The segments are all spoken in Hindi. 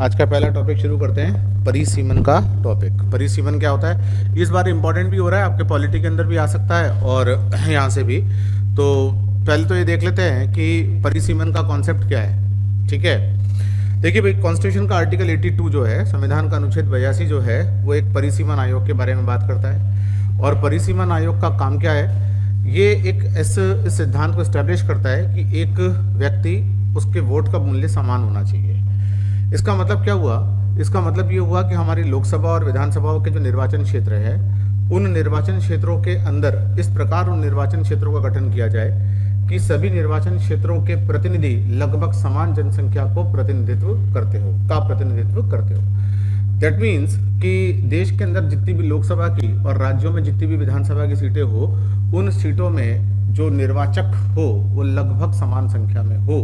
आज का पहला टॉपिक शुरू करते हैं, परिसीमन का टॉपिक। परिसीमन क्या होता है, इस बार इम्पोर्टेंट भी हो रहा है, आपके पॉलिटी के अंदर भी आ सकता है और यहाँ से भी। तो पहले तो ये देख लेते हैं कि परिसीमन का कॉन्सेप्ट क्या है। ठीक है, देखिए भाई, कॉन्स्टिट्यूशन का आर्टिकल 82 जो है, संविधान का अनुच्छेद 82 जो है, वो एक परिसीमन आयोग के बारे में बात करता है। और परिसीमन आयोग का काम क्या है, ये एक इस सिद्धांत को एस्टेब्लिश करता है कि एक व्यक्ति, उसके वोट का मूल्य समान होना चाहिए। इसका मतलब क्या हुआ, इसका मतलब ये हुआ कि हमारी लोकसभा और विधानसभाओं के जो निर्वाचन क्षेत्र है, उन निर्वाचन क्षेत्रों के अंदर इस प्रकार उन निर्वाचन क्षेत्रों का गठन किया जाए कि सभी निर्वाचन क्षेत्रों के प्रतिनिधि लगभग समान जनसंख्या को प्रतिनिधित्व करते हो। दैट मीन्स कि देश के अंदर जितनी भी लोकसभा की और राज्यों में जितनी भी विधानसभा की सीटें हो, उन सीटों में जो निर्वाचक हो वो लगभग समान संख्या में हो।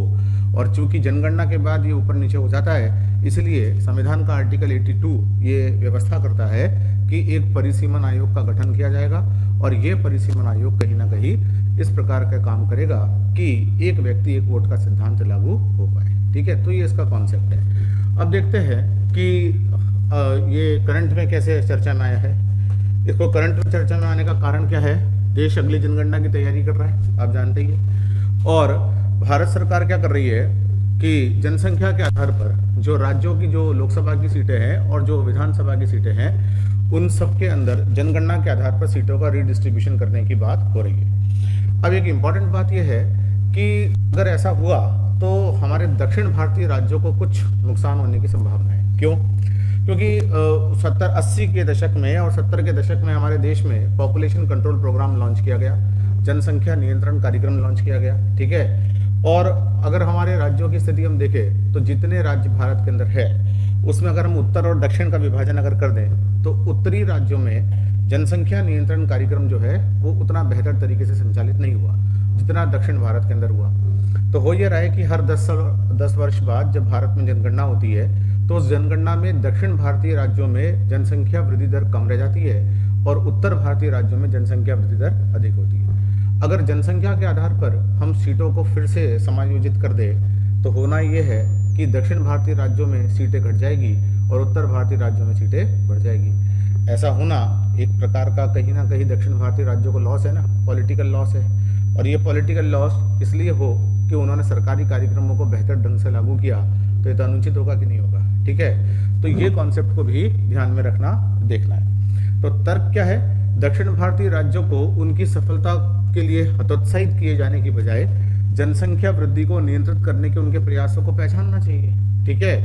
और चूंकि जनगणना के बाद ये ऊपर नीचे हो जाता है, इसलिए संविधान का आर्टिकल 82 ये व्यवस्था करता है कि एक परिसीमन आयोग का गठन किया जाएगा। और ये परिसीमन आयोग कहीं ना कहीं इस प्रकार का काम करेगा कि एक व्यक्ति एक वोट का सिद्धांत लागू हो पाए। ठीक है, तो ये इसका कॉन्सेप्ट है। अब देखते हैं कि ये करंट में कैसे चर्चा में आया है। इसको करंट में चर्चा में आने का कारण क्या है, देश अगली जनगणना की तैयारी कर रहा है, आप जानते ही हैं। और भारत सरकार क्या कर रही है कि जनसंख्या के आधार पर जो राज्यों की जो लोकसभा की सीटें हैं और जो विधानसभा की सीटें हैं, उन सब के अंदर जनगणना के आधार पर सीटों का रीडिस्ट्रीब्यूशन करने की बात हो रही है। अब एक इम्पॉर्टेंट बात यह है कि अगर ऐसा हुआ तो हमारे दक्षिण भारतीय राज्यों को कुछ नुकसान होने की संभावना है। क्यों? क्योंकि 70-80 के दशक में और 70 के दशक में हमारे देश में पॉपुलेशन कंट्रोल प्रोग्राम लॉन्च किया गया, जनसंख्या नियंत्रण कार्यक्रम लॉन्च किया गया। ठीक है, और अगर हमारे राज्यों की स्थिति हम देखें तो जितने राज्य भारत के अंदर है, उसमें अगर हम उत्तर और दक्षिण का विभाजन अगर कर दें तो उत्तरी राज्यों में जनसंख्या नियंत्रण कार्यक्रम जो है वो उतना बेहतर तरीके से संचालित नहीं हुआ जितना दक्षिण भारत के अंदर हुआ। तो हो ये रहा है कि हर 10 वर्ष बाद जब भारत में जनगणना होती है तो उस जनगणना में दक्षिण भारतीय राज्यों में जनसंख्या वृद्धि दर कम रह जाती है और उत्तर भारतीय राज्यों में जनसंख्या वृद्धि दर अधिक होती है। अगर जनसंख्या के आधार पर हम सीटों को फिर से समायोजित कर दें तो होना ये है कि दक्षिण भारतीय राज्यों में सीटें घट जाएगी और उत्तर भारतीय राज्यों में सीटें बढ़ जाएगी। ऐसा होना एक प्रकार का कहीं ना कहीं दक्षिण भारतीय राज्यों को लॉस है ना, पॉलिटिकल लॉस है। और ये पॉलिटिकल लॉस इसलिए हो कि उन्होंने सरकारी कार्यक्रमों को बेहतर ढंग से लागू किया, तो ये तो अनुचित होगा कि नहीं होगा। ठीक है, तो ये कॉन्सेप्ट को भी ध्यान में रखना, देखना है। तो तर्क क्या है, दक्षिण भारतीय राज्यों को उनकी सफलता के लिए हतोत्साहित किए जाने की बजाय जनसंख्या वृद्धि को नियंत्रित करने के उनके प्रयासों को पहचानना चाहिए। ठीक है,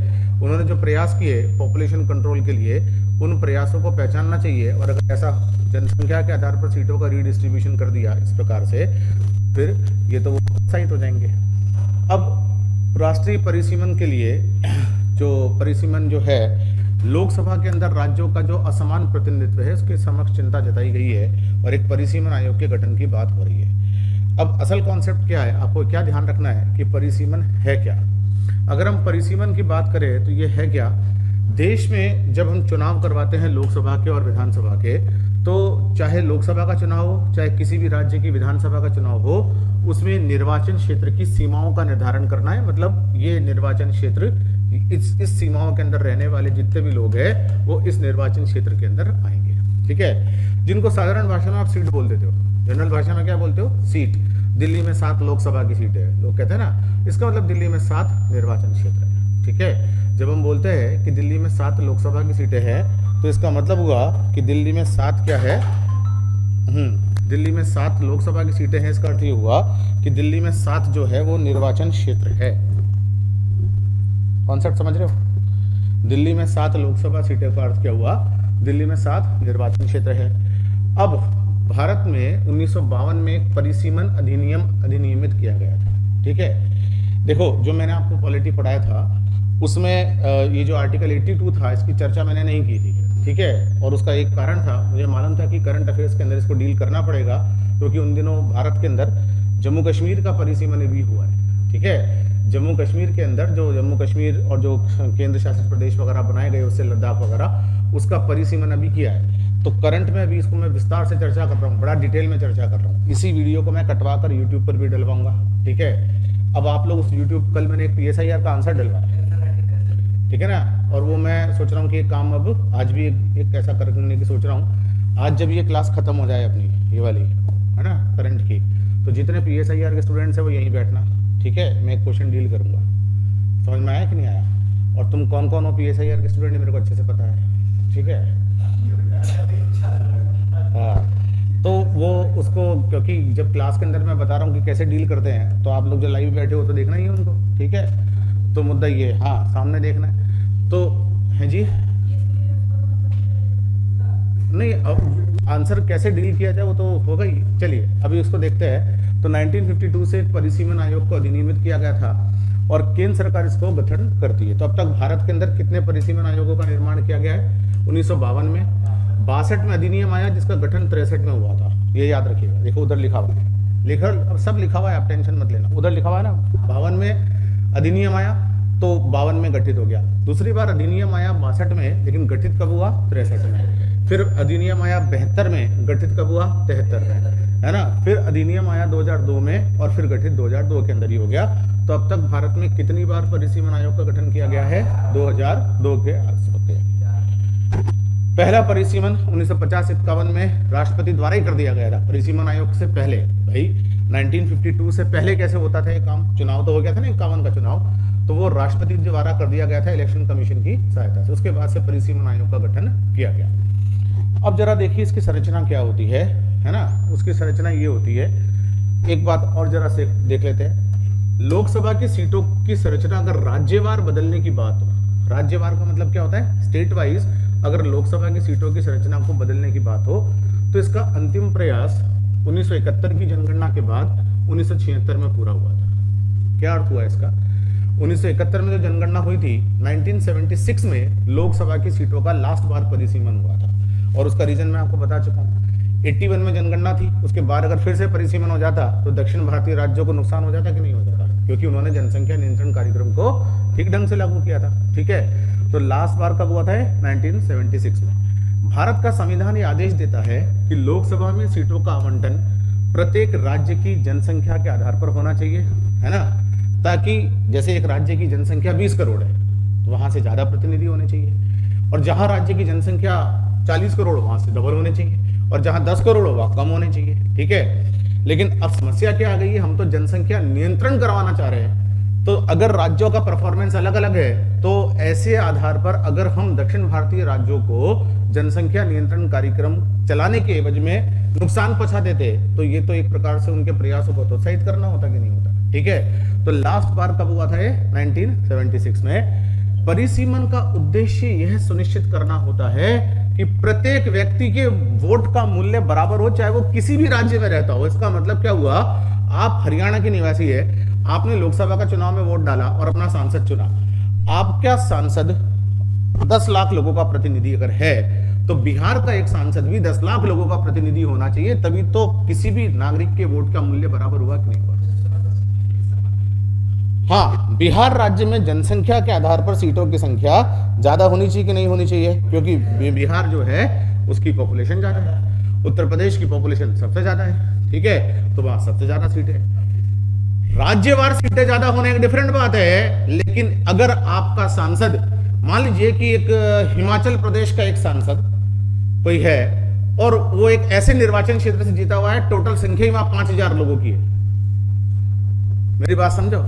उन्होंने जो प्रयास किए पॉपुलेशन कंट्रोल के लिए, उन प्रयासों को पहचानना चाहिए। और अगर ऐसा जनसंख्या के आधार पर सीटों का रीडिस्ट्रीब्यूशन कर दिया इस प्रकार से, फिर ये तो वो उत्साहित हो जाएंगे। अब राष्ट्रीय परिसीमन के लिए जो परिसीमन जो है, लोकसभा के अंदर राज्यों का जो असमान प्रतिनिधित्व है उसके समक्ष चिंता जताई गई है और एक परिसीमन आयोग के गठन की बात हो रही है। अब असल कॉन्सेप्ट क्या है, आपको क्या ध्यान रखना है कि परिसीमन है क्या। अगर हम परिसीमन की बात करें तो ये है क्या, देश में जब हम चुनाव करवाते हैं लोकसभा के और विधानसभा के, तो चाहे लोकसभा का चुनाव हो चाहे किसी भी राज्य की विधानसभा का चुनाव हो, उसमें निर्वाचन क्षेत्र की सीमाओं का निर्धारण करना है। मतलब ये निर्वाचन क्षेत्र, इस सीमाओं के अंदर रहने वाले जितने भी लोग हैं वो इस निर्वाचन क्षेत्र के अंदर आएंगे। ठीक है, जिनको साधारण भाषा में आप सीट बोल देते हो, जनरल भाषा में क्या बोलते हो, सीट। दिल्ली में 7 लोकसभा की सीटें है, लोग कहते हैं ना, इसका मतलब दिल्ली में 7 निर्वाचन क्षेत्र है। ठीक है, जब हम बोलते हैं कि दिल्ली में 7 लोकसभा की सीटें हैं तो इसका मतलब हुआ कि दिल्ली में 7 क्या है, दिल्ली में 7 लोकसभा की सीटें हैं। इसका अर्थ ये हुआ कि दिल्ली में 7 जो है वो निर्वाचन क्षेत्र है। कॉन्सेप्ट समझ रहे हो, दिल्ली में 7 लोकसभा सीटें का अर्थ क्या हुआ, दिल्ली में 7 निर्वाचन क्षेत्र है। अब भारत में 1952 में एक परिसीमन अधिनियम अधिनियमित किया गया था। ठीक है, देखो जो मैंने आपको पॉलिटी पढ़ाया था उसमें ये जो आर्टिकल 82 था, इसकी चर्चा मैंने नहीं की थी। ठीक है, और उसका एक कारण था, मुझे मालूम था कि करंट अफेयर्स के अंदर इसको डील करना पड़ेगा, क्योंकि उन दिनों भारत के अंदर जम्मू कश्मीर का परिसीमन भी हुआ है। ठीक है, जम्मू कश्मीर के अंदर जो जम्मू कश्मीर और जो केंद्र शासित प्रदेश वगैरह बनाए गए, उससे लद्दाख वगैरह, उसका परिसीमन अभी किया है। तो करंट में अभी इसको मैं विस्तार से चर्चा कर रहा हूँ, बड़ा डिटेल में चर्चा कर रहा हूँ। इसी वीडियो को मैं कटवा कर यूट्यूब पर भी डलवाऊंगा। ठीक है, अब आप लोग उस यूट्यूब, कल मैंने एक PSIR का आंसर डलवाया, ठीक है ना। और वो मैं सोच रहा हूँ कि एक काम अब आज भी एक ऐसा करने की सोच रहा हूँ, आज जब ये क्लास खत्म हो जाए अपनी ये वाली, है ना, करंट की, तो जितने PSIR के स्टूडेंट्स हैं वो यहीं बैठना, ठीक है। मैं एक क्वेश्चन डील करूँगा, समझ में आया कि नहीं आया? और तुम कौन कौन हो PSIR के स्टूडेंट मेरे को अच्छे से पता है, ठीक है। हाँ, तो वो उसको, क्योंकि जब क्लास के अंदर मैं बता रहा हूँ कि कैसे डील करते हैं, तो आप लोग जो लाइव बैठे हो तो देखना ही है उनको, ठीक है। तो मुद्दा ये, हाँ, सामने देखना है तो है जी। नहीं, अब आंसर कैसे डील किया जाए वो तो होगा ही। चलिए अभी उसको देखते हैं। तो 1952 से एक परिसीमन आयोग को अधिनियमित किया गया था और केंद्र सरकार इसको गठन करती है। तो अब तक भारत के अंदर कितने परिसीमन आयोगों का निर्माण किया गया है? 1952 में, 62 में अधिनियम आया जिसका गठन 63 में हुआ था, ये याद रखिएगा। देखो उधर लिखा हुआ है, लिखा अब सब लिखा हुआ है, आप टेंशन मत लेना। उधर लिखा हुआ है ना, 52 में अधिनियम आया तो 52 में गठित हो गया। दूसरी बार अधिनियम आया 62 में, लेकिन गठित कब हुआ? 63 में। फिर अधिनियम आया 72 में, गठित कब हुआ? 73 में, है ना। फिर अधिनियम आया 2002 में और फिर गठित 2002 के अंदर ही हो गया। तो अब तक भारत में कितनी बार परिसीमन आयोग का गठन किया गया है? 2002 के आसपास। पहला परिसीमन 1950-51 में राष्ट्रपति द्वारा ही कर दिया गया था। परिसीमन आयोग से पहले भाई 1952 से पहले कैसे होता था ये काम? चुनाव तो हो गया था ना 51 का चुनाव, तो वो राष्ट्रपति द्वारा कर दिया गया था इलेक्शन कमीशन की सहायता से। उसके बाद से परिसीमन आयोग का गठन किया गया। अब जरा देखिए इसकी संरचना क्या होती है ना। उसकी संरचना ये होती है, एक बात और जरा से देख लेते हैं। लोकसभा की सीटों की संरचना अगर राज्यवार बदलने की बात हो, राज्यवार का मतलब क्या होता है? स्टेट वाइज अगर लोकसभा की सीटों की संरचना को बदलने की बात हो, तो इसका अंतिम प्रयास 1971 की जनगणना के बाद 1976 में पूरा हुआ था। क्या अर्थ हुआ इसका? 1971 में जो जनगणना हुई थी, 1976 में लोकसभा की सीटों का लास्ट बार परिसीमन हुआ था। और उसका रीजन मैं आपको बता चुका हूँ। 81 में जनगणना थी, उसके बाद अगर फिर से परिसीमन हो जाता तो दक्षिण भारतीय राज्यों को नुकसान हो जाता कि नहीं हो जाता? क्योंकि उन्होंने जनसंख्या नियंत्रण कार्यक्रम को ठीक ढंग से लागू किया था, ठीक है। तो लास्ट बार कब हुआ था? 1976 में। भारत का संविधान ये आदेश देता है कि लोकसभा में सीटों का आवंटन प्रत्येक राज्य की जनसंख्या के आधार पर होना चाहिए, है ना। ताकि जैसे एक राज्य की जनसंख्या 20 करोड़ है तो वहां से ज्यादा प्रतिनिधि होने चाहिए, और जहां राज्य की जनसंख्या 40 करोड़ वहां से डबल होने चाहिए, और जहां 10 करोड़ वहां कम होने चाहिए, ठीक है। लेकिन अब समस्या क्या आ गई है? हम तो जनसंख्या नियंत्रण करवाना चाह रहे हैं। तो अगर राज्यों का परफॉर्मेंस अलग अलग है, तो ऐसे आधार पर अगर हम दक्षिण भारतीय राज्यों को जनसंख्या नियंत्रण कार्यक्रम चलाने के एवज में नुकसान पहुंचा देते, तो ये तो एक प्रकार से उनके प्रयासों को प्रोत्साहित करना होता कि नहीं होता, ठीक है। तो लास्ट बार कब हुआ था? 1976 में। परिसीमन का उद्देश्य यह सुनिश्चित करना होता है कि प्रत्येक व्यक्ति के वोट का मूल्य बराबर हो, चाहे वो किसी भी राज्य में रहता हो। इसका मतलब क्या हुआ? आप हरियाणा के निवासी है, आपने लोकसभा का चुनाव में वोट डाला और अपना सांसद चुना। आपका सांसद 10 लाख लोगों का प्रतिनिधि अगर है, तो बिहार का एक सांसद भी 10 लाख लोगों का प्रतिनिधि होना चाहिए, तभी तो किसी भी नागरिक के वोट का मूल्य बराबर हुआ कि नहीं हुआ। हाँ, बिहार राज्य में जनसंख्या के आधार पर सीटों की संख्या ज्यादा होनी चाहिए कि नहीं होनी चाहिए? क्योंकि बिहार जो है उसकी पॉपुलेशन ज्यादा है, उत्तर प्रदेश की पॉपुलेशन सबसे ज्यादा है, ठीक है। तो वहां सबसे ज्यादा सीटें, राज्यवार सीटें ज्यादा होने एक डिफरेंट बात है। लेकिन अगर आपका सांसद, मान लीजिए कि एक हिमाचल प्रदेश का एक सांसद कोई है और वो एक ऐसे निर्वाचन क्षेत्र से जीता हुआ है, टोटल संख्या ही वहां 5000 लोगों की है, मेरी बात समझो,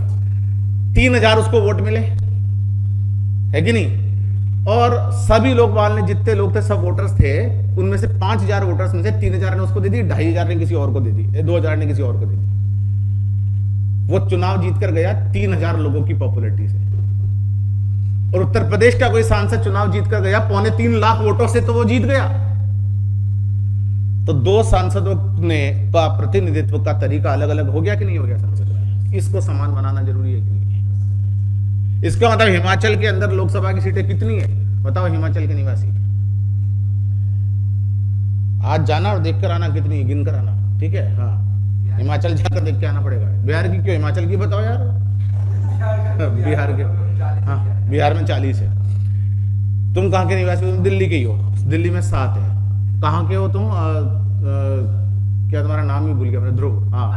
3000 उसको वोट मिले, है कि नहीं। और सभी लोग मान लें जितने लोग थे सब वोटर्स थे, उनमें से 5000 वोटर्स में से 3000 ने उसको दे दी, 2500 ने किसी और को दे दी, 2000 ने किसी और को दे दी। वो चुनाव जीतकर गया 3000 लोगों की पॉपुलरिटी से। और उत्तर प्रदेश का कोई सांसद चुनाव जीतकर गया 3.25 लाख वोटों से, तो वो जीत गया। तो दो सांसदों ने का प्रतिनिधित्व का तरीका अलग अलग हो गया कि नहीं हो गया सांसद में? इसको समान बनाना जरूरी है कि नहीं? इसका मतलब हिमाचल के अंदर लोकसभा की सीटें कितनी है बताओ, हिमाचल के निवासी आज जाना और देख कर आना, कितनी है गिन कर आना, ठीक है। हाँ, हिमाचल जाकर देख के आना पड़ेगा। बिहार की क्यों, हिमाचल की बताओ यार। बिहार के, हाँ, बिहार में 40 है। तुम कहाँ के निवासी हो? तुम दिल्ली के ही हो, दिल्ली में 7 है। कहाँ के हो तुम? क्या तुम्हारा नाम ही भूल गया मैं, ध्रुव। हाँ,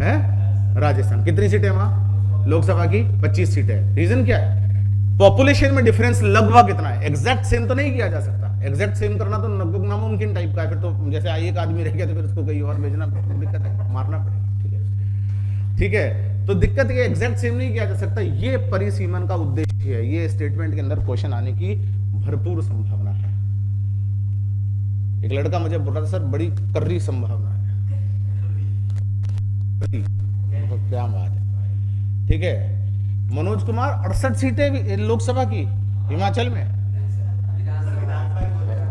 है राजस्थान। कितनी सीटें वहां लोकसभा की? 25 सीटें। रीजन क्या है? पॉपुलेशन में डिफरेंस लगभग इतना है, एग्जैक्ट सेम तो नहीं किया जा सकता, एग्जैक्ट सेम करना तो लगभग नामुमकिन टाइप का है, फिर तो जैसे एक आदमी रह गया तो फिर उसको कहीं और भेजना दिक्कत है, मारना पड़ेगा। ठीक है, ठीक है, तो दिक्कत ये एग्जैक्ट सेम नहीं किया जा सकता। ये परिसीमन का उद्देश्य है, ये स्टेटमेंट के अंदर क्वेश्चन आने की भरपूर संभावना है। एक लड़का मुझे बोल रहा था, सर बड़ी कर्री संभावना है, तो क्या बात है। ठीक है, मनोज कुमार 68 सीटें लोकसभा की हिमाचल में,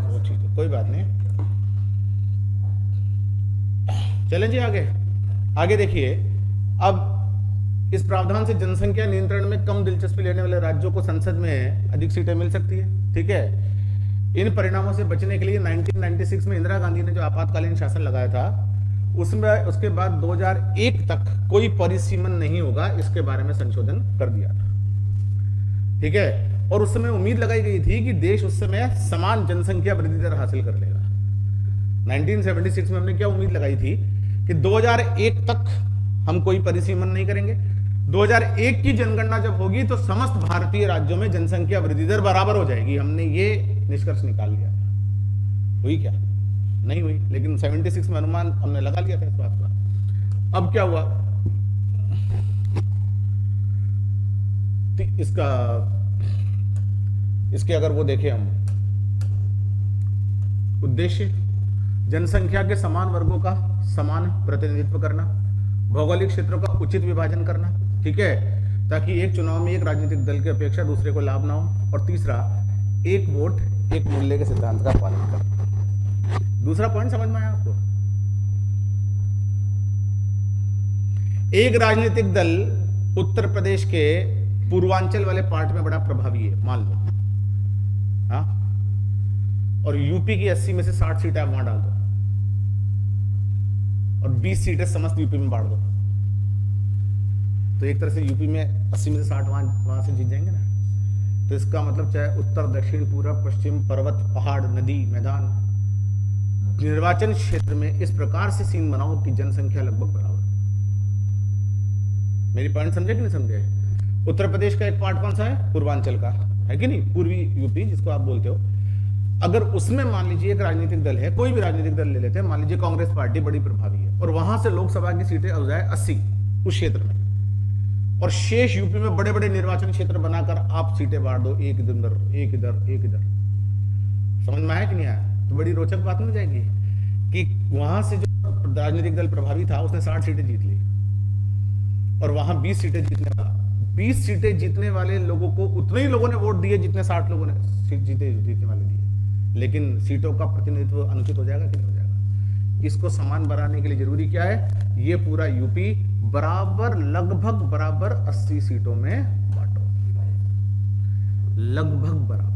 वो ठीक है, कोई बात नहीं। चलें जी आगे, आगे देखिए। अब इस प्रावधान से जनसंख्या नियंत्रण में कम दिलचस्पी लेने वाले राज्यों को संसद में अधिक सीटें मिल सकती है। ठीक है, इन परिणामों से बचने के लिए 1996 में इंदिरा गांधी ने जो आपातकालीन शासन लगाया था, उसमें उसके बाद 2001 तक कोई परिसीमन नहीं होगा, इसके बारे में संशोधन कर दिया था। ठीक है, और उस समय उम्मीद लगाई गई थी कि देश उस समय समान जनसंख्या वृद्धि दर हासिल कर लेगा। 1976 में हमने क्या उम्मीद लगाई थी कि 2001 तक हम कोई परिसीमन नहीं करेंगे। 2001 की जनगणना जब होगी तो समस्त भारतीय राज्यों में जनसंख्या वृद्धि दर बराबर हो जाएगी, हमने ये निष्कर्ष निकाल लिया। हुई क्या? नहीं हुई, लेकिन 76 में अनुमान हमने लगा लिया था इस बात का। अब क्या हुआ? इसके अगर वो देखें हम, उद्देश्य जनसंख्या के समान वर्गों का समान प्रतिनिधित्व करना, भौगोलिक क्षेत्रों का उचित विभाजन करना, ठीक है, ताकि एक चुनाव में एक राजनीतिक दल की अपेक्षा दूसरे को लाभ ना हो, और तीसरा एक वोट एक मूल्य के सिद्धांत का पालन करना। दूसरा पॉइंट समझ में आया आपको? एक राजनीतिक दल उत्तर प्रदेश के पूर्वांचल वाले पार्ट में बड़ा प्रभावी है, मान लो, हाँ, और यूपी की 80 में से 60 सीटें आप वहां डाल दो और 20 सीटें समस्त यूपी में बांट दो, तो एक तरह से यूपी में 80 में से 60 वहां से जीत जाएंगे ना। तो इसका मतलब चाहे उत्तर, दक्षिण, पूरब, पश्चिम, पर्वत, पहाड़, नदी, मैदान, निर्वाचन क्षेत्र में इस प्रकार से सीन बनाओ कि जनसंख्या लगभग बराबर। मेरी पॉइंट समझे कि नहीं समझे? उत्तर प्रदेश का एक पार्ट कौन सा है? पूर्वांचल का, है कि नहीं, पूर्वी यूपी जिसको आप बोलते हो। अगर उसमें मान लीजिए एक राजनीतिक दल है, कोई भी राजनीतिक दल ले लेते हैं, मान लीजिए कांग्रेस पार्टी बड़ी प्रभावी है, और वहां से लोकसभा की सीटें हो जाए 80 उस क्षेत्र में, और शेष यूपी में बड़े बड़े निर्वाचन क्षेत्र बनाकर आप सीटें बांट दो, एक इधर एक इधर एक इधर। समझ में आया कि नहीं आया? तो बड़ी रोचक बात हो जाएगी कि वहां से जो राजनीतिक दल प्रभावी था उसने 60 सीटें जीत ली, और वहां 20 सीटें जीतने वाले लोगों को उतने ही लोगों ने वोट दिए जितने 60 लोगों ने जीतने वाले दिए, लेकिन सीटों का प्रतिनिधित्व अनुचित हो जाएगा कि नहीं हो जाएगा? इसको समान बनाने के लिए जरूरी क्या है? ये पूरा यूपी बराबर, लगभग बराबर 80 सीटों में बांटो, लगभग बराबर।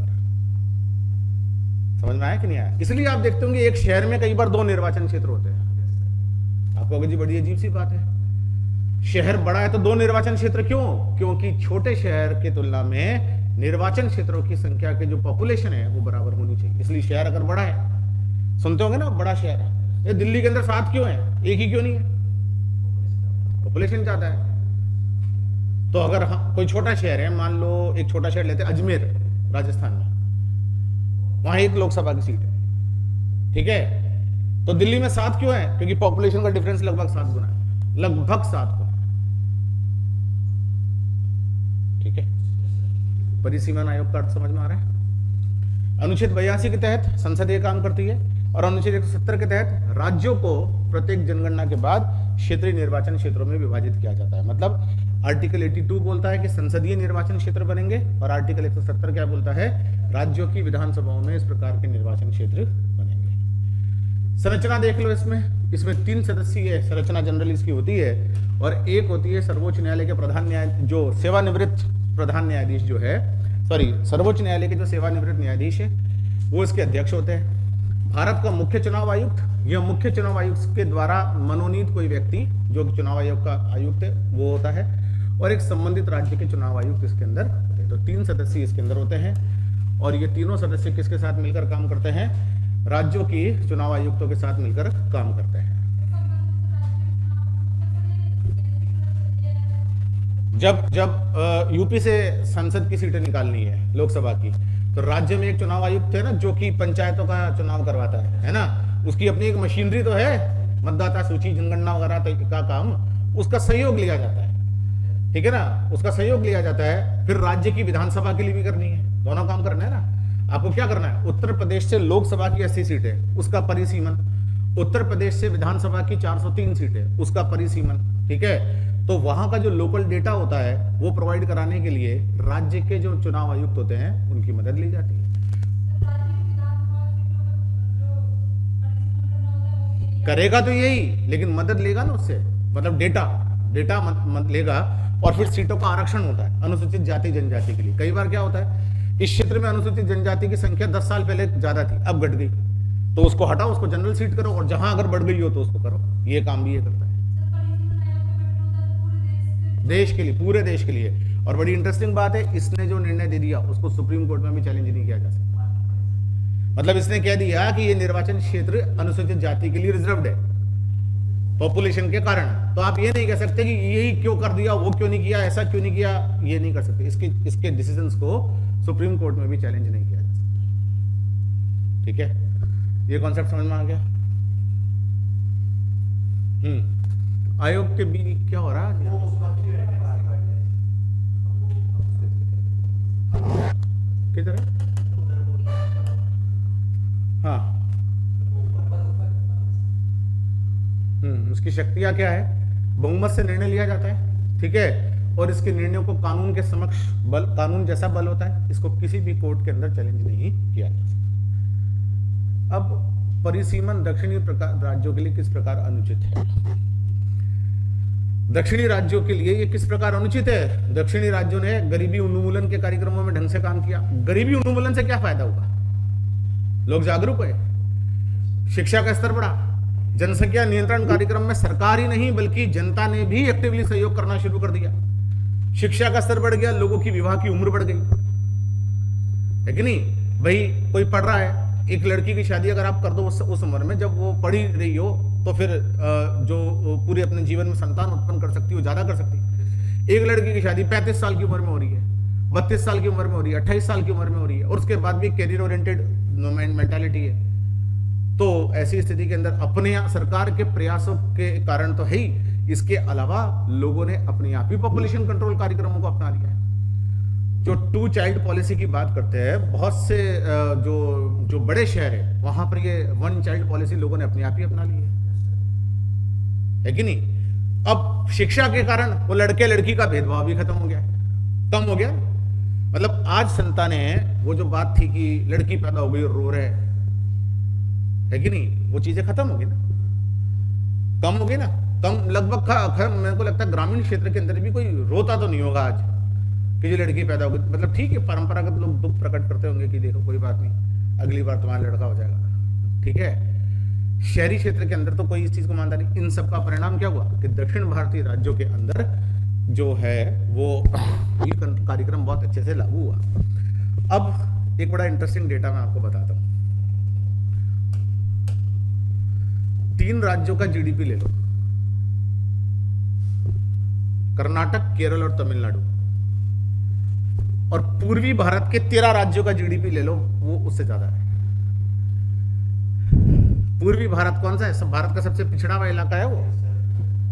समझ में आया कि नहीं आया? इसलिए आप देखते होंगे एक शहर में कई बार 2 निर्वाचन क्षेत्र होते हैं। आपको कहोगे जी बड़ी अजीब सी बात है, शहर बड़ा है तो 2 निर्वाचन क्षेत्र क्यों? क्योंकि छोटे शहर की तुलना में निर्वाचन क्षेत्रों की संख्या के जो पॉपुलेशन है वो बराबर होनी चाहिए। इसलिए शहर अगर बड़ा है, सुनते होंगे ना, बड़ा शहर है, ये दिल्ली के अंदर 7 क्यों है, एक ही क्यों नहीं है? पॉपुलेशन ज्यादा है। तो अगर कोई छोटा शहर है, मान लो एक छोटा शहर लेते हैं अजमेर राजस्थान में, वहां 1 लोकसभा की सीट है, ठीक है, तो दिल्ली में 7 क्यों है? क्योंकि पॉपुलेशन का डिफरेंस लगभग 7 गुना है, लगभग 7 गुना। ठीक है, परिसीमन आयोग का अर्थ समझ में आ रहा है? अनुच्छेद 82 के तहत संसद ये काम करती है, और अनुच्छेद 170 के तहत राज्यों को प्रत्येक जनगणना के बाद क्षेत्रीय निर्वाचन क्षेत्रों में विभाजित किया जाता है। मतलब आर्टिकल 82 बोलता है कि संसदीय निर्वाचन क्षेत्र बनेंगे, और आर्टिकल 170 क्या बोलता है? राज्यों की विधानसभाओं में इस प्रकार के निर्वाचन क्षेत्र बनेंगे। संरचना देख लो, इसमें 3 सदस्यीय संरचना जनरल इसकी होती है, और एक होती है सर्वोच्च न्यायालय के प्रधान जो सेवानिवृत्त प्रधान न्यायाधीश जो है, सर्वोच्च न्यायालय के जो सेवानिवृत्त न्यायाधीश है वो इसके अध्यक्ष होते हैं। भारत का मुख्य चुनाव आयुक्त, यह मुख्य चुनाव आयुक्त के द्वारा मनोनीत कोई व्यक्ति जो चुनाव आयोग का आयुक्त है वो होता है, और एक संबंधित राज्य के चुनाव आयुक्त इसके अंदर होते हैं। तो 3 सदस्य इसके अंदर होते हैं, और ये तीनों सदस्य किसके साथ मिलकर काम करते हैं? राज्यों की चुनाव आयुक्तों के साथ मिलकर काम करते हैं। जब जब यूपी से संसद की सीटें निकालनी है लोकसभा की, तो राज्य में एक चुनाव आयुक्त है ना, जो कि पंचायतों का चुनाव करवाता है ना, उसकी अपनी एक मशीनरी तो है, मतदाता सूची जनगणना वगैरह का काम, उसका सहयोग लिया जाता है, ठीक है ना, उसका सहयोग लिया जाता है। फिर राज्य की विधानसभा के लिए भी करनी है, दोनों काम करना है ना। आपको क्या करना है, उत्तर प्रदेश से लोकसभा की 80 सीटें, उसका परिसीमन, उत्तर प्रदेश से विधानसभा की 403 सीटें, उसका परिसीमन, ठीक है। तो वहां का जो लोकल डेटा होता है वो प्रोवाइड कराने के लिए राज्य के जो चुनाव आयुक्त होते हैं उनकी मदद ली जाती है। करेगा तो यही, लेकिन मदद लेगा ना उससे, मतलब डेटा मत लेगा। और फिर सीटों का आरक्षण होता है अनुसूचित जाति जनजाति के लिए। कई बार क्या होता है, इस क्षेत्र में अनुसूचित जनजाति की संख्या 10 साल पहले ज्यादा थी, अब घट गई, तो उसको हटाओ, उसको जनरल सीट करो, और जहां अगर बढ़ गई हो तो उसको करो। ये काम भी ये करता है देश के लिए, पूरे देश के लिए। और बड़ी इंटरेस्टिंग बात है, इसने जो निर्णय दे दिया उसको सुप्रीम कोर्ट में भी चैलेंज नहीं किया जा सकता। मतलब इसने कह दिया कि ये निर्वाचन क्षेत्र अनुसूचित जाति के लिए रिजर्व्ड है पॉपुलेशन के कारण, तो आप ये नहीं कह सकते कि यही क्यों कर दिया, वो क्यों नहीं किया, ऐसा क्यों नहीं किया, ये नहीं कर सकते। इसके डिसीजंस को सुप्रीम कोर्ट में भी चैलेंज नहीं किया जा सकता, ठीक है। ये कॉन्सेप्ट समझ में आ गया। आयोग के भी क्या हो रहा है, किधर है? हाँ, उसकी शक्तियां क्या है, बहुमत से निर्णय लिया जाता है, ठीक है। और इसके निर्णयों को कानून के समक्ष कानून जैसा बल होता है, इसको किसी भी कोर्ट के अंदर चैलेंज नहीं किया जा सकता। अब परिसीमन दक्षिणी राज्यों के लिए किस प्रकार अनुचित है? दक्षिणी राज्यों के लिए ये किस प्रकार अनुचित है? दक्षिणी राज्यों ने गरीबी उन्मूलन के कार्यक्रमों में ढंग से काम किया। गरीबी उन्मूलन से क्या फायदा होगा? लोग जागरूक हुए, शिक्षा का स्तर बढ़ा, जनसंख्या नियंत्रण कार्यक्रम में सरकार ही नहीं बल्कि जनता ने भी एक्टिवली सहयोग करना शुरू कर दिया। शिक्षा का स्तर बढ़ गया, लोगों की विवाह की उम्र बढ़ गई, है कि नहीं भाई? कोई पढ़ रहा है, एक लड़की की शादी अगर आप कर दो उस उम्र में, जब वो पढ़ी रही हो, तो फिर जो पूरे अपने जीवन में संतान उत्पन्न कर सकती हो, ज्यादा कर सकती है। एक लड़की की शादी 35 साल की उम्र में हो रही है, 32 साल की उम्र में हो रही है, 28 साल की उम्र में हो रही है, और उसके बाद भी कैरियर ओरिएंटेड मेंटालिटी है। तो ऐसी स्थिति के अंदर अपने सरकार के प्रयासों के कारण तो है ही, इसके अलावा लोगों ने अपने आप ही पॉपुलेशन कंट्रोल कार्यक्रमों को अपना लिया है। जो 2 चाइल्ड पॉलिसी की बात करते हैं, बहुत से जो बड़े शहर है वहां पर ये 1 चाइल्ड पॉलिसी लोगों ने अपने आप ही अपना ली है कि नहीं? अब शिक्षा के कारण वो लड़के लड़की का भेदभाव भी खत्म हो गया, कम हो गया। मतलब आज संतान है, वो जो बात थी कि लड़की पैदा हो गई और रो रहे है कि नहीं, वो चीजें खत्म हो गई ना, कम हो गई ना, कम लगभग। मेरे को लगता है ग्रामीण क्षेत्र के अंदर भी कोई रोता तो नहीं होगा आज कि जो लड़की पैदा हो गई। मतलब ठीक है, परंपरागत लोग दुख प्रकट करते होंगे कि देखो कोई बात नहीं, अगली बार तुम्हारा लड़का हो जाएगा, ठीक है। शहरी क्षेत्र के अंदर तो कोई इस चीज को मानता नहीं। इन सब का परिणाम क्या हुआ कि दक्षिण भारतीय राज्यों के अंदर जो है वो ये कार्यक्रम बहुत अच्छे से लागू हुआ। अब एक बड़ा इंटरेस्टिंग डेटा मैं आपको बताता हूं। 3 राज्यों का जीडीपी ले लो, कर्नाटक, केरल और तमिलनाडु, और पूर्वी भारत के 13 राज्यों का जीडीपी ले लो, वो उससे ज्यादा है। पूर्वी भारत कौन सा है? सब भारत का सबसे पिछड़ा हुआ इलाका है वो,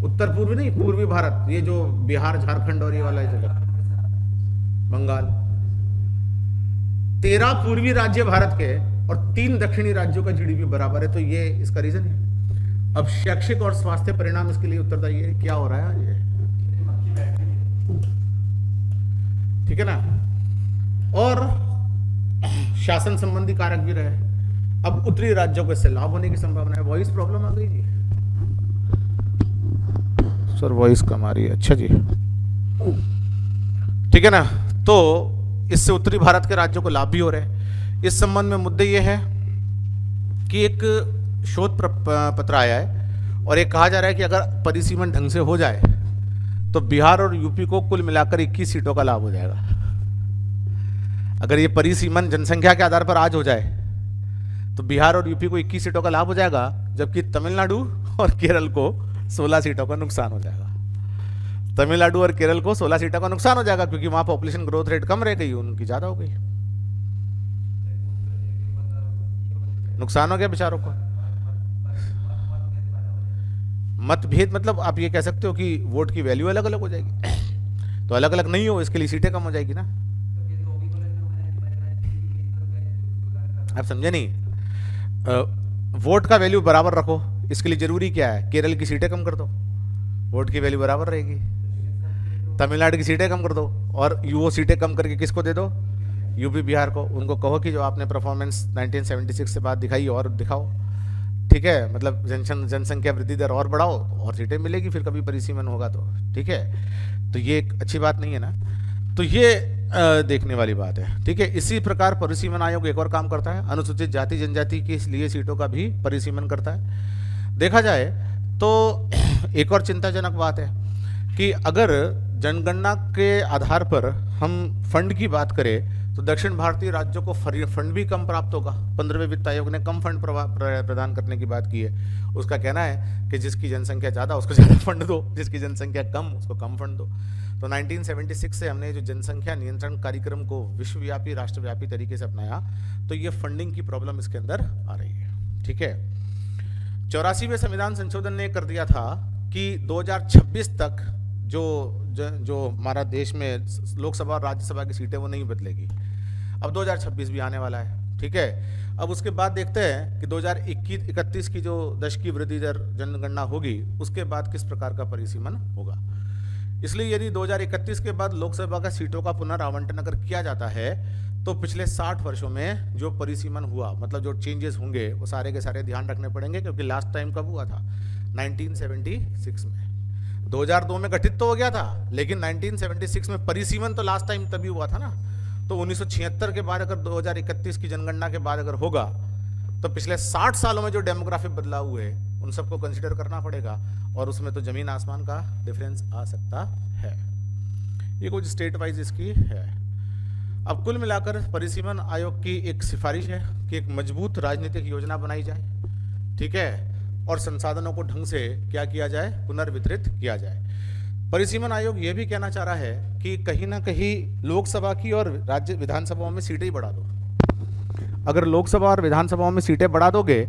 उत्तर पूर्वी नहीं, पूर्वी भारत, ये जो बिहार, झारखंड और ये वाला जगह, बंगाल। 13 पूर्वी राज्य भारत के और 3 दक्षिणी राज्यों का जीडीपी बराबर है, तो ये इसका रीजन है। अब शैक्षिक और स्वास्थ्य परिणाम इसके लिए उत्तरदायी है। क्या हो रहा है ये, ठीक है ना? और शासन संबंधी कारक भी रहे। अब उत्तरी राज्यों को इससे लाभ होने की संभावना है। वॉइस प्रॉब्लम आ गई जी सर, वॉइस कम आ रही है। अच्छा जी, ठीक है ना? तो इससे उत्तरी भारत के राज्यों को लाभ भी हो रहे हैं। इस संबंध में मुद्दे ये है कि एक शोध पत्र आया है और ये कहा जा रहा है कि अगर परिसीमन ढंग से हो जाए तो बिहार और यूपी को कुल मिलाकर 21 सीटों का लाभ हो जाएगा। अगर ये परिसीमन जनसंख्या के आधार पर आज हो जाए तो बिहार और यूपी को 21 सीटों का लाभ हो जाएगा, जबकि तमिलनाडु और केरल को 16 सीटों का नुकसान हो जाएगा। तमिलनाडु और केरल को 16 सीटों का नुकसान हो जाएगा, क्योंकि वहां पॉपुलेशन ग्रोथ रेट कम रह गई, उनकी ज्यादा हो गई, नुकसान हो गया बेचारों को। मतभेद मतलब आप ये कह सकते हो कि वोट की वैल्यू अलग अलग हो जाएगी, तो अलग अलग नहीं हो इसके लिए सीटें कम हो जाएगी ना। आप समझे नहीं? वोट का वैल्यू बराबर रखो, इसके लिए जरूरी क्या है? केरल की सीटें कम कर दो, वोट की वैल्यू बराबर रहेगी। तमिलनाडु की सीटें कम कर दो, और वो सीटें कम करके किसको दे दो? यूपी बिहार को। उनको कहो कि जो आपने परफॉर्मेंस 1976 से बाद दिखाई और दिखाओ, ठीक है, मतलब जनसंख्या वृद्धि दर और बढ़ाओ, और सीटें मिलेगी फिर कभी परिसीमन होगा तो, ठीक है। तो ये एक अच्छी बात नहीं है ना, तो ये देखने वाली बात है, ठीक है। इसी प्रकार परिसीमन आयोग एक और काम करता है, अनुसूचित जाति जनजाति के लिए सीटों का भी परिसीमन करता है। देखा जाए तो एक और चिंताजनक बात है कि अगर जनगणना के आधार पर हम फंड की बात करें तो दक्षिण भारतीय राज्यों को फंड भी कम प्राप्त होगा। 15वें वित्त आयोग ने कम फंड प्रदान करने की बात की है। उसका कहना है कि जिसकी जनसंख्या ज़्यादा उसको ज़्यादा फंड दो, जिसकी जनसंख्या कम उसको कम फंड दो। तो 1976 से हमने जो जनसंख्या नियंत्रण कार्यक्रम को विश्वव्यापी राष्ट्रव्यापी तरीके से अपनाया, तो ये फंडिंग की प्रॉब्लम इसके अंदर आ रही है, ठीक है। 84वें संविधान संशोधन ने कर दिया था कि 2026 तक जो हमारा देश में लोकसभा और राज्यसभा की सीटें वो नहीं बदलेगी। अब 2026 भी आने वाला है, ठीक है। अब उसके बाद देखते हैं कि 2021-31 की जो दशकीय वृद्धि दर जनगणना होगी, उसके बाद किस प्रकार का परिसीमन होगा। इसलिए यदि 2031 के बाद लोकसभा का सीटों का पुनर्आवंटन अगर किया जाता है तो पिछले 60 वर्षों में जो परिसीमन हुआ, मतलब जो चेंजेस होंगे वो सारे के सारे ध्यान रखने पड़ेंगे, क्योंकि लास्ट टाइम कब हुआ था? 1976 में। 2002 में गठित तो हो गया था, लेकिन 1976 में परिसीमन तो लास्ट टाइम तभी हुआ था ना। तो 1976 के बाद अगर 2031 की जनगणना के बाद अगर होगा तो पिछले 60 सालों में जो डेमोग्राफिक बदलाव हुए उन सबको कंसीडर करना पड़ेगा, और उसमें तो जमीन आसमान का डिफरेंस आ सकता है। ये कुछ स्टेट वाइज इसकी है। अब कुल मिलाकर परिसीमन आयोग की एक सिफारिश है कि एक मजबूत राजनीतिक योजना बनाई जाए, ठीक है, और संसाधनों को ढंग से क्या किया जाए? पुनर्वितरित किया जाए। परिसीमन आयोग ये भी कहना चाह रहा है कि कहीं ना कहीं लोकसभा की और राज्य विधानसभाओं में सीटें ही बढ़ा दो। अगर लोकसभा और विधानसभाओं में सीटें बढ़ा दोगे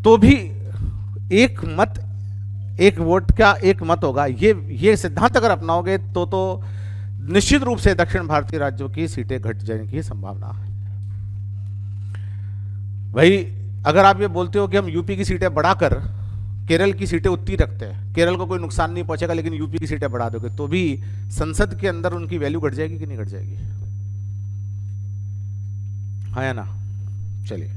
तो भी एक वोट का एक मत होगा। ये सिद्धांत अगर अपनाओगे तो निश्चित रूप से दक्षिण भारतीय राज्यों की सीटें घट जाने की संभावना है। भाई अगर आप ये बोलते हो कि हम यूपी की सीटें बढ़ाकर केरल की सीटें उतनी रखते हैं, केरल को कोई नुकसान नहीं पहुंचेगा, लेकिन यूपी की सीटें बढ़ा दोगे तो भी संसद के अंदर उनकी वैल्यू घट जाएगी कि नहीं घट जाएगी? हाँ या ना? चलिए।